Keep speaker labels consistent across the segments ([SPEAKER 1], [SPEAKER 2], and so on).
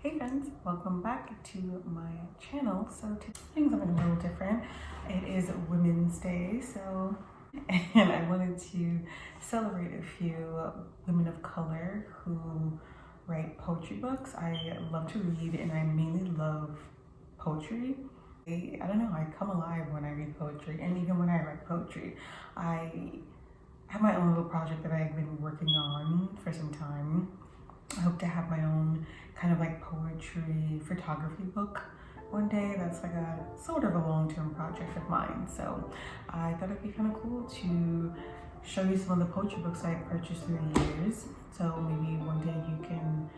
[SPEAKER 1] Hey friends, welcome back to my channel. So today things are a little different. It is Women's Day, and I wanted to celebrate a few women of color who write poetry books. I love to read and I mainly love poetry. I don't know, I come alive when I read poetry, and even when I write poetry. I have my own little project that I've been working on for some time. I hope to have my own kind of like poetry photography book one day. That's like a sort of a long-term project of mine. So I thought it'd be kind of cool to show you some of the poetry books I purchased through the years. So maybe one day you can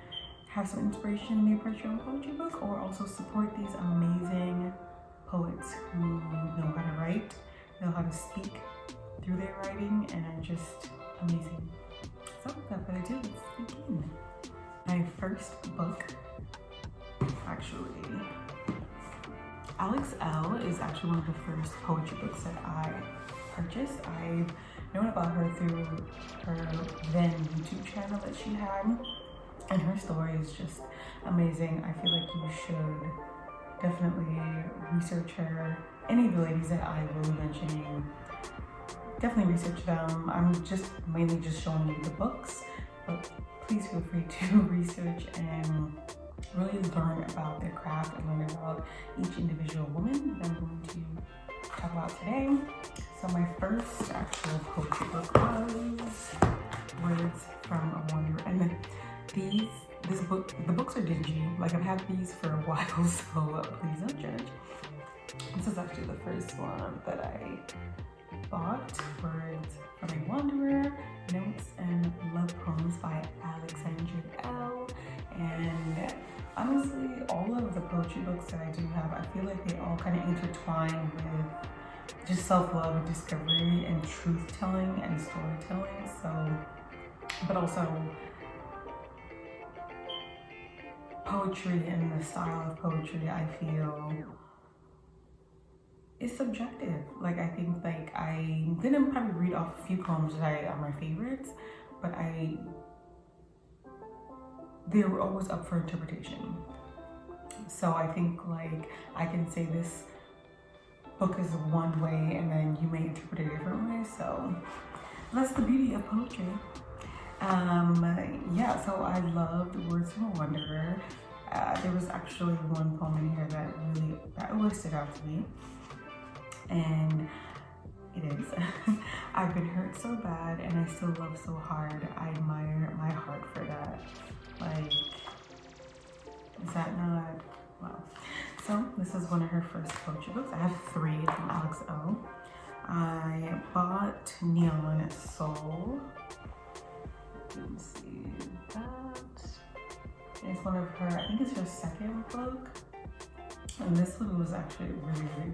[SPEAKER 1] have some inspiration, maybe purchase your own poetry book, or also support these amazing poets who know how to write, know how to speak through their writing, and are just amazing. So without further ado, let's begin. My first book, actually, Elle is actually one of the first poetry books that I purchased. I've known about her through her then YouTube channel that she had, and her story is just amazing. I feel like you should definitely research her. Any of the ladies that I will be mentioning, definitely research them. I'm just mainly just showing you the books, but please feel free to research and really learn about their craft and learn about each individual woman that I'm going to talk about today. So my first actual poetry book was Words from a Wanderer, and the books are dingy. Like, I've had these for a while, so please don't judge. This is actually the first one that I bought. Words from a Wanderer, Notes and Love Poems by Elle. And honestly, all of the poetry books that I do have, I feel like they all kind of intertwine with just self-love and discovery and truth-telling and storytelling. So, but also poetry and the style of poetry, I feel, it's subjective. Like, I think, like, I'm gonna probably read off a few poems that are my favorites, but they were always up for interpretation. So I think, like, I can say this book is one way and then you may interpret it a different way. So that's the beauty of poetry. Yeah, so I loved Words from a Wanderer. There was actually one poem in here that always stood out to me. And it is. I've been hurt so bad and I still love so hard. I admire my heart for that. Like, is that not, wow. So this is one of her first poetry books. I have 3 from Elle. I bought Neon Soul. You can see that. It's one of her, I think it's her second book. And this one was actually really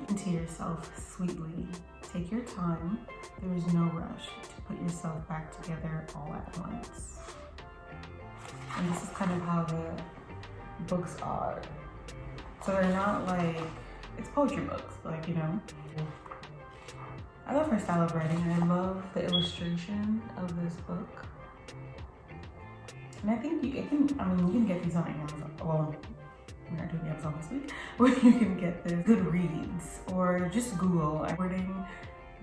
[SPEAKER 1] into yourself sweetly. Take your time. There is no rush to put yourself back together all at once. And this is kind of how the books are. So they're not like, it's poetry books, like, you know. I love her style of writing, and I love the illustration of this book. And I think you can get these on Amazon. Well, we're not doing Amazon this week, where you can get this Goodreads or just Google wording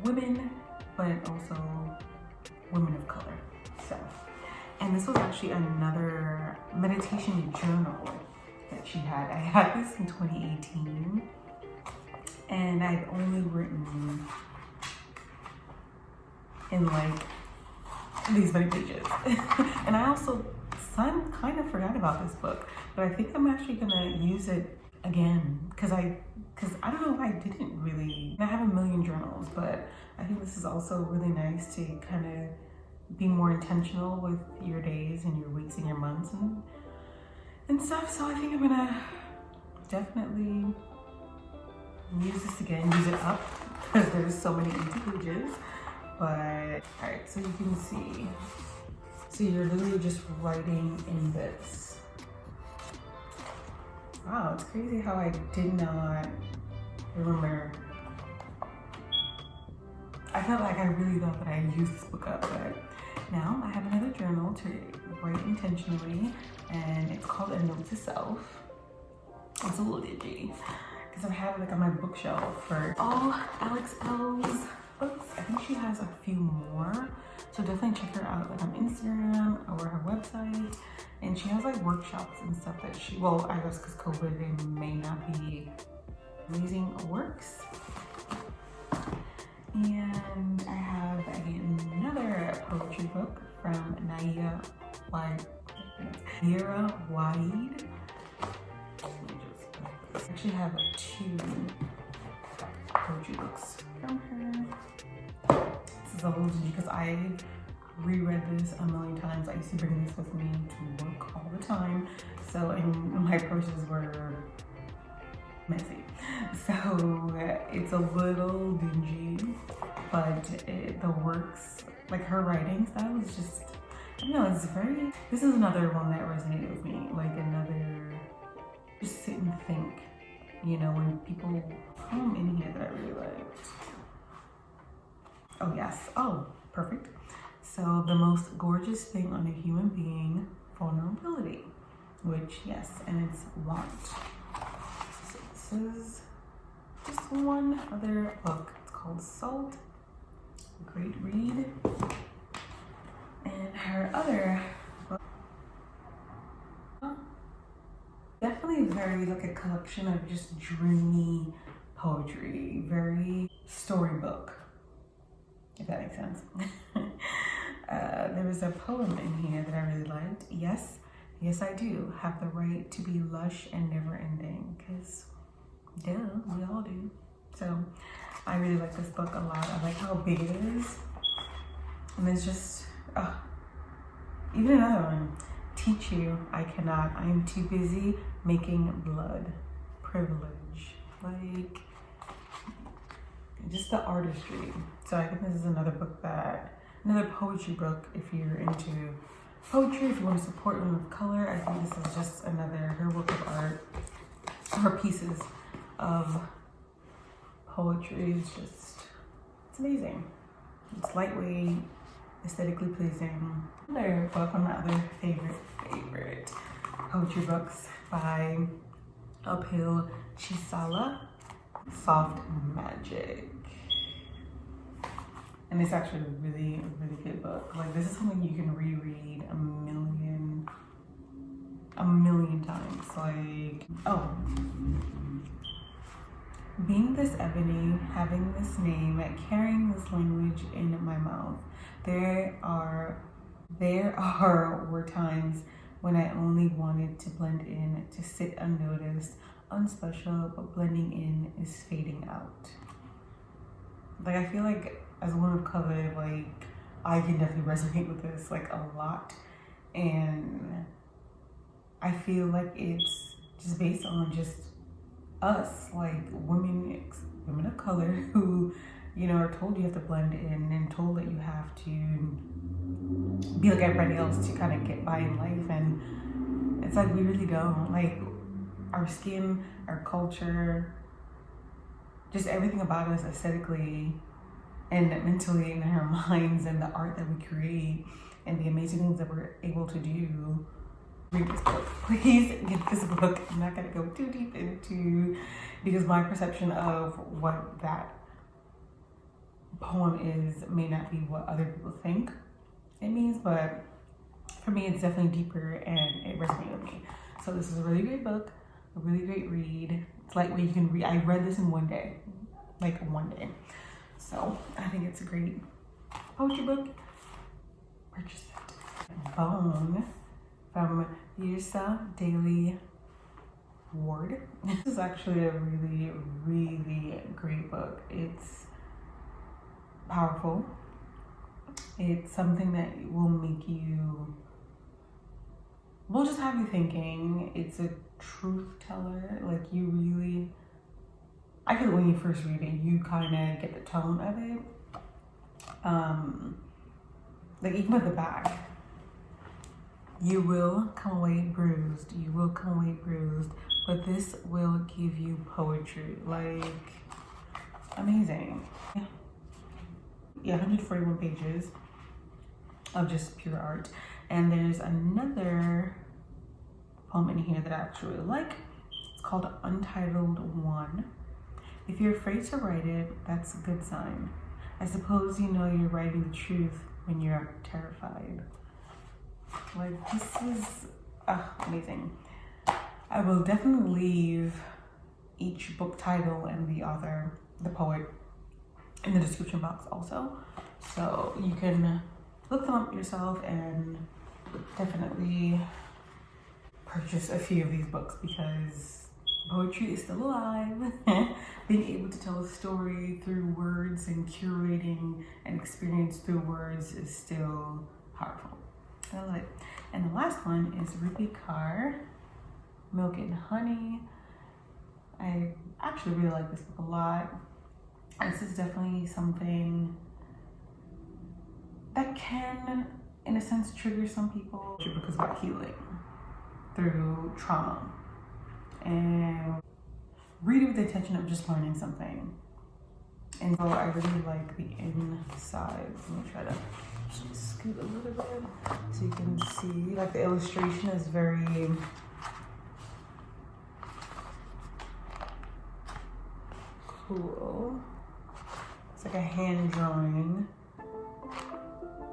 [SPEAKER 1] women, but also women of color. So, and this was actually another meditation journal that she had. I had this in 2018, and I've only written in like these many pages. And I also kind of forgot about this book, but I think I'm actually gonna use it again because I don't know if I didn't really. I have a million journals, but I think this is also really nice to kind of be more intentional with your days and your weeks and your months and stuff. So I think I'm gonna definitely use this again, use it up, because there's so many empty pages. But all right, so you can see. So you're literally just writing in this. Wow, it's crazy how I did not remember. I felt like I really thought that I used this book up, but now I have another journal to write intentionally. and it's called A Note to Self. It's a little dingy because I have it like on my bookshelf for all Elle's books. I think she has a few more, so definitely check her out like on Instagram or her website. And she has like workshops and stuff that she, well, I guess because COVID, they may not be releasing works. And I have another poetry book from Nayyirah Waheed. I actually have 2 poetry books from her. This is a little dingy because I reread this a million times. I used to bring this with me to work all the time. So, and my purses were messy. So it's a little dingy, but the works, like her writing style is just, I don't know, it's very, this is another one that resonated with me. Like another, just sit and think, you know, when people come in here that I really liked. Oh yes, oh, perfect. So the most gorgeous thing on a human being, vulnerability, which yes, and it's want. So this is just one other book. It's called Salt, great read. And her other book, definitely very like a collection of just dreamy poetry, very storybook, if that makes sense. There was a poem in here that I really liked. Yes, yes I do have the right to be lush and never ending, because duh, we all do. So I really like this book a lot. I like how big it is. And it's just, even another one. Teach you, I cannot. I am too busy making blood. Privilege. Like, just the artistry. So I think this is another book another poetry book if you're into poetry, if you want to support women of color. I think this is just her work of art, her pieces of poetry is just, it's amazing. It's lightweight, aesthetically pleasing. Another book, one of my other favorite poetry books by Upile Chisala, Soft Magic. And it's actually a really good book. Like, this is something you can reread a million times. Like, oh, being this ebony, having this name, carrying this language in my mouth, there were times when I only wanted to blend in, to sit unnoticed, unspecial, but blending in is fading out. Like, I feel like as a woman of color, like, I can definitely resonate with this, like, a lot. And I feel like it's just based on just us, like, women of color who, you know, are told you have to blend in and told that you have to be like everybody else to kind of get by in life. And it's like, we really don't. Like, our skin, our culture, just everything about us aesthetically and mentally in our minds, and the art that we create and the amazing things that we're able to do. Read this book. Please get this book. I'm not gonna go too deep into, because my perception of what that poem is may not be what other people think it means, but for me it's definitely deeper and it resonated with me. So this is a really great book, a really great read. It's lightweight, you can read. I read this in one day, like one day. So I think it's a great poetry book. Purchase it. Bone from Yrsa Daley-Ward. This is actually a really great book. It's powerful. It's something that will make you, will just have you thinking. It's a truth teller. Like, you really, I feel when you first read it, you kind of get the tone of it. Like, even at the back, you will come away bruised. You will come away bruised, but this will give you poetry. Like, amazing. Yeah, 141 pages of just pure art. And there's another poem in here that I actually really like. It's called Untitled One. If you're afraid to write it, that's a good sign. I suppose you know you're writing the truth when you're terrified. Like, this is amazing. I will definitely leave each book title and the author, the poet, in the description box also. So you can look them up yourself and definitely purchase a few of these books because poetry is still alive. Being able to tell a story through words and curating an experience through words is still powerful. I love it. And the last one is Rupi Kaur, Milk and Honey. I actually really like this book a lot. This is definitely something that can, in a sense, trigger some people because of healing through trauma. And read it with the intention of just learning something. And so I really like the inside. Let me try to scoot a little bit so you can see. Like, the illustration is very cool. It's like a hand drawing.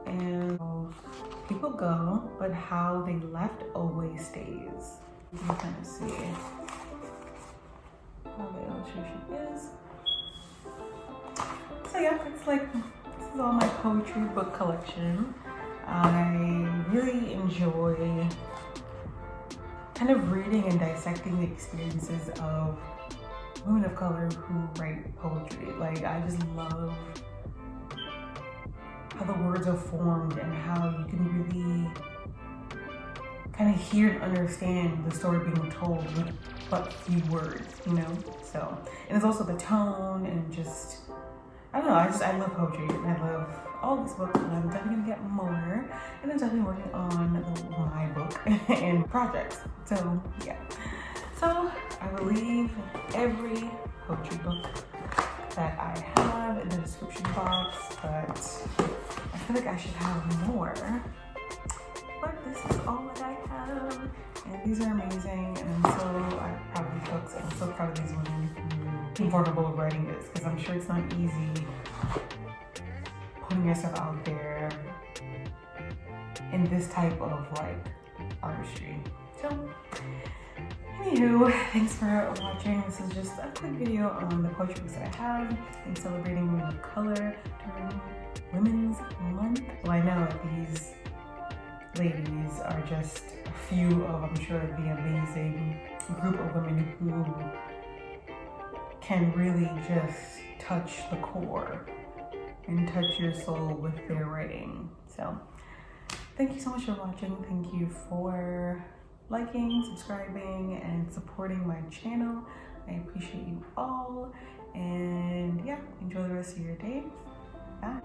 [SPEAKER 1] And people go, but how they left always stays. You can kind of see how the illustration is. So yeah, it's like, this is all my poetry book collection. I really enjoy kind of reading and dissecting the experiences of women of color who write poetry. Like, I just love how the words are formed and how you can really kind of hear and understand the story being told with but few words, you know? So, and it's also the tone and just, I don't know, I love poetry and I love all these books, and I'm definitely gonna get more, and I'm definitely working on my book and projects. So yeah. So I will leave every poetry book that I have in the description box, but I feel like I should have more. But this is all that I have, and these are amazing, and I'm so proud of these books, and I'm so proud of these women who are comfortable writing this, because I'm sure it's not easy putting yourself out there in this type of like artistry. So anywho, thanks for watching. This is just a quick video on the poetry books that I have and celebrating women of color during Women's Month. Well, I know these ladies are just a few of, I'm sure, the amazing group of women who can really just touch the core and touch your soul with their writing. So thank you so much for watching. Thank you for liking, subscribing, and supporting my channel. I appreciate you all, and yeah, enjoy the rest of your day. Bye.